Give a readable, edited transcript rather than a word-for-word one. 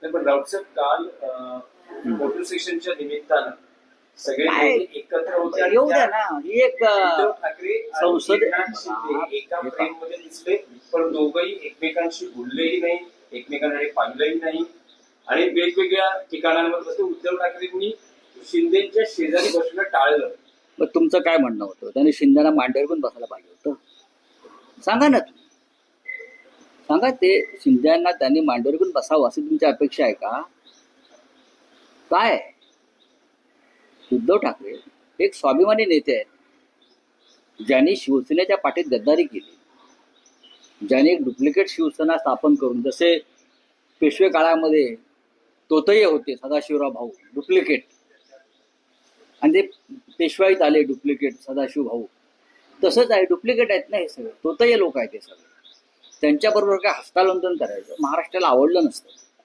पण राऊतसाहेब काल फोटो सेशनच्या निमित्तानं सगळे काय? नेते एकत्र होते आणि येऊ द्या ना, ही एक उद्धव ठाकरे आणि संसद एकनाथ शिंदे एका फ्रेम मध्ये दिसले, पण दोघंही एकमेकांशी बोललेही नाही, एकमेकांकडे पाहिलंही नाही आणि वेगवेगळ्या ठिकाणांवर बसले. उद्धव ठाकरेंनी शिंदेच्या शेजारी बसणं टाळलं. मग तुमचं काय म्हणणं होतं? त्यांनी शिंदेना मांडीवर पण बसायला पाहिजे होतं. सांगा ना तुम्ही, सांगा ते शिंदेना त्यांनी मांडीवर पण बसावं अशी तुमची अपेक्षा आहे का? काय? उद्धव ठाकरे एक स्वाभिमानी नेते आहेत, ज्यांनी शिवसेनेच्या पाठीत गद्दारी केली, ज्यांनी एक डुप्लिकेट शिवसेना स्थापन करून, जसे पेशवे काळामध्ये तोतये होते सदाशिवराव भाऊ डुप्लिकेट, आणि ते पेशवाईत आले डुप्लिकेट सदाशिव भाऊ, तसंच आहे, डुप्लिकेट आहेत ना हे सगळे, तोतये लोक आहेत हे सगळे. त्यांच्याबरोबर काय हस्तांदोलन करायचं महाराष्ट्राला आवडलं नसतं.